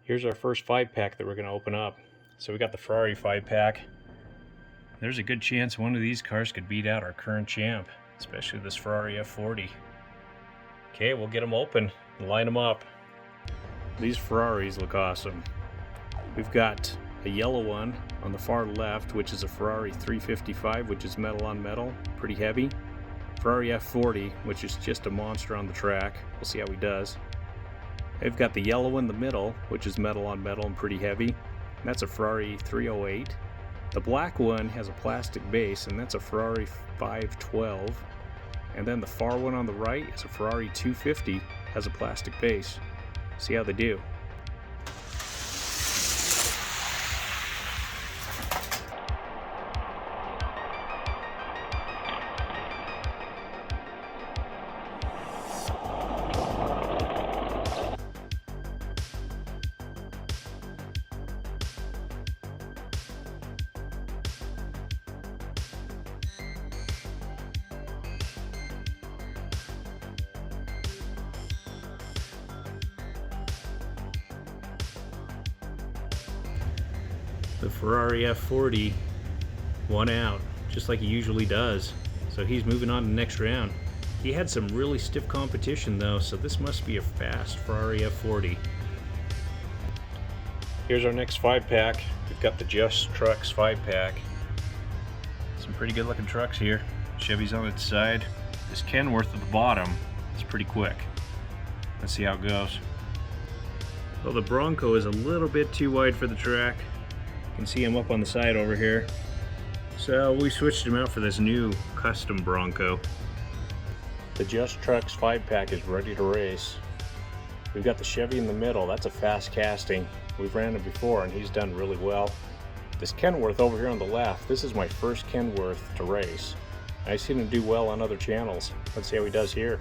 Here's our first 5-pack that we're going to open up. So we got the Ferrari 5-pack. There's a good chance one of these cars could beat out our current champ, especially this Ferrari F40. Okay, we'll get them open and line them up. These Ferraris look awesome. We've got a yellow one on the far left, which is a Ferrari 355, which is metal on metal, pretty heavy. Ferrari F40, which is just a monster on the track. We'll see how he does. They've got the yellow in the middle, which is metal on metal and pretty heavy. And that's a Ferrari 308. The black one has a plastic base, and that's a Ferrari 512. And then the far one on the right is a Ferrari 250, has a plastic base. See how they do. The Ferrari F40 won out, just like he usually does. So he's moving on to the next round. He had some really stiff competition though, so this must be a fast Ferrari F40. Here's our next 5-pack. We've got the Just Trucks 5-pack. Some pretty good looking trucks here. Chevy's on its side. This Kenworth at the bottom is pretty quick. Let's see how it goes. Well, the Bronco is a little bit too wide for the track. You can see him up on the side over here. So we switched him out for this new custom Bronco. The Just Trucks 5-pack is ready to race. We've got the Chevy in the middle. That's a fast casting. We've ran it before and he's done really well. This Kenworth over here on the left, this is my first Kenworth to race. I've seen him do well on other channels. Let's see how he does here.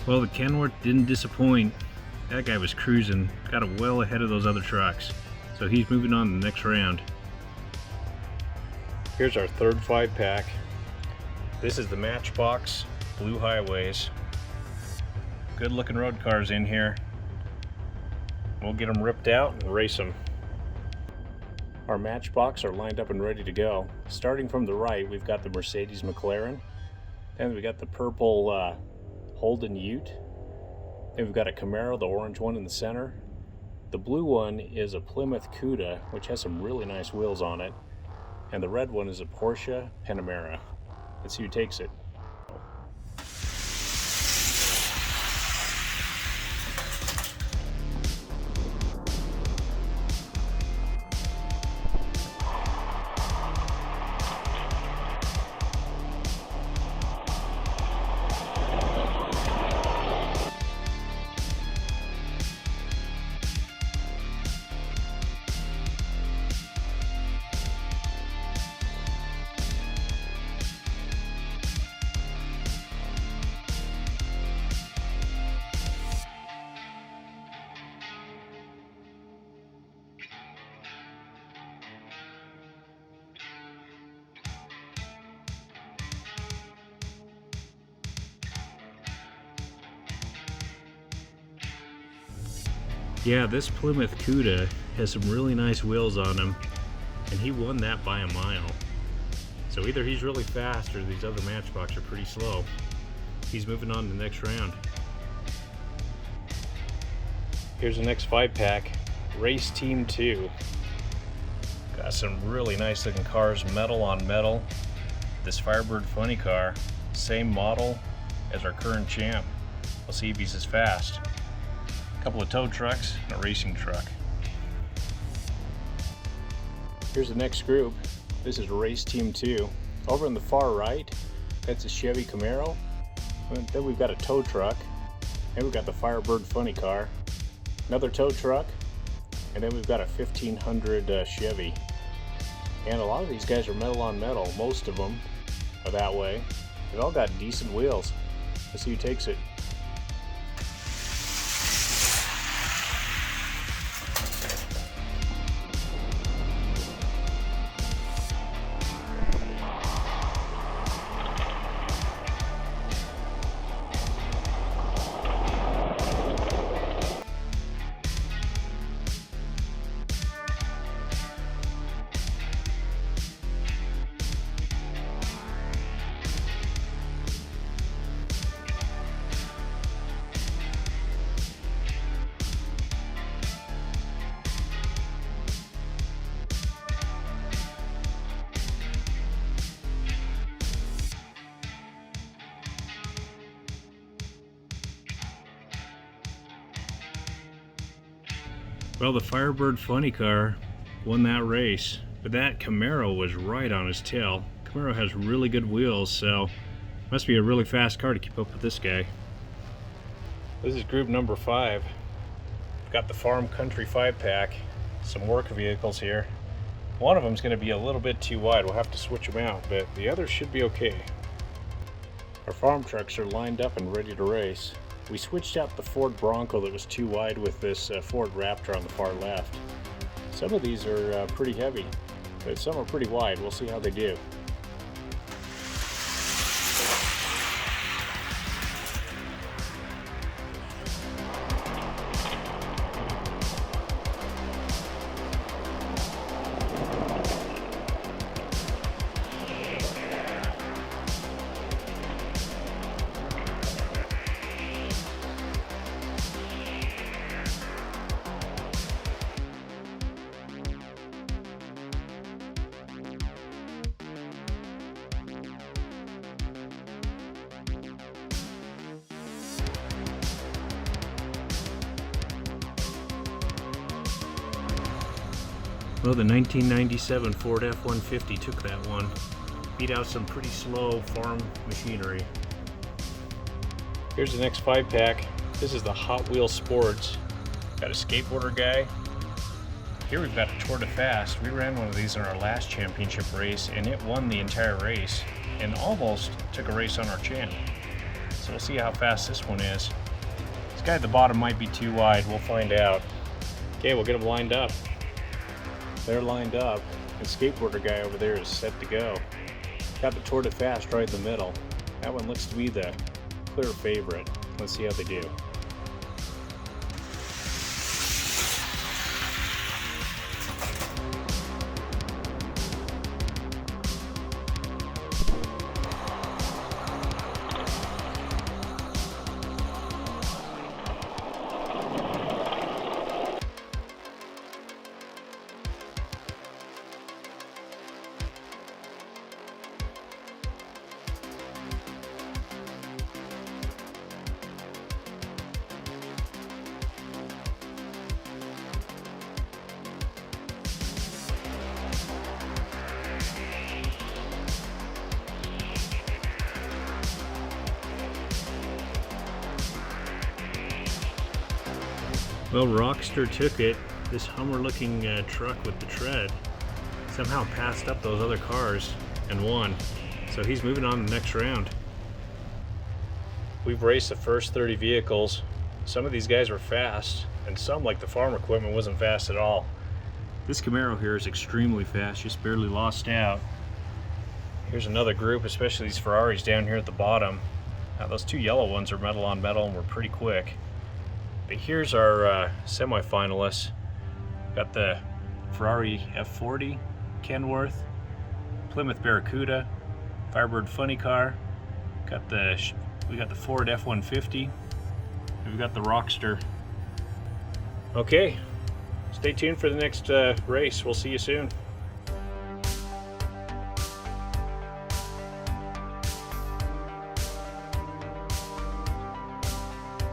Well, the Kenworth didn't disappoint. That guy was cruising, got it well ahead of those other trucks. So he's moving on to the next round. Here's our third 5-pack. This is the Matchbox Blue Highways. Good looking road cars in here. We'll get them ripped out and race them. Our Matchbox are lined up and ready to go. Starting from the right, we've got the Mercedes McLaren. Then we got the purple Holden Ute. Then we've got a Camaro, the orange one in the center. The blue one is a Plymouth Cuda, which has some really nice wheels on it. And the red one is a Porsche Panamera. Let's see who takes it. Yeah, this Plymouth Cuda has some really nice wheels on him, and he won that by a mile. So either he's really fast or these other Matchbox are pretty slow. He's moving on to the next round. Here's the next 5-pack, Race Team 2. Got some really nice looking cars, metal on metal. This Firebird funny car, same model as our current champ. We'll see if he's as fast. A couple of tow trucks and a racing truck. Here's the next group. This is Race Team 2. Over on the far right, that's a Chevy Camaro. And then we've got a tow truck. And we've got the Firebird funny car. Another tow truck. And then we've got a 1500 Chevy. And a lot of these guys are metal on metal. Most of them are that way. They've all got decent wheels. Let's see who takes it. Well, the Firebird funny car won that race, but that Camaro was right on his tail. Camaro has really good wheels, so must be a really fast car to keep up with this guy. This is group number 5. We've got the Farm Country 5-pack, some work vehicles here. One of them is going to be a little bit too wide. We'll have to switch them out, but the others should be okay. Our farm trucks are lined up and ready to race. We switched out the Ford Bronco that was too wide with this Ford Raptor on the far left. Some of these are pretty heavy, but some are pretty wide. We'll see how they do. Well, the 1997 Ford F-150 took that one. Beat out some pretty slow farm machinery. Here's the next 5-pack. This is the Hot Wheels Sports. Got a skateboarder guy. Here we've got a Tour de Fast. We ran one of these in our last championship race, and it won the entire race and almost took a race on our champ. So we'll see how fast this one is. This guy at the bottom might be too wide. We'll find out. Okay, we'll get them lined up. They're lined up, and skateboarder guy over there is set to go. Got the Tour de Fast right in the middle. That one looks to be the clear favorite. Let's see how they do. Well, Rockster took it. This Hummer-looking truck with the tread somehow passed up those other cars and won. So he's moving on to the next round. We've raced the first 30 vehicles. Some of these guys were fast, and some, like the farm equipment, wasn't fast at all. This Camaro here is extremely fast, just barely lost out. Here's another group, especially these Ferraris down here at the bottom. Now, those two yellow ones are metal on metal and were pretty quick. But here's our semi-finalists. Got the Ferrari F40, Kenworth, Plymouth Barracuda, Firebird funny car. We got the Ford F-150. And we got the Rockster. Okay, stay tuned for the next race. We'll see you soon.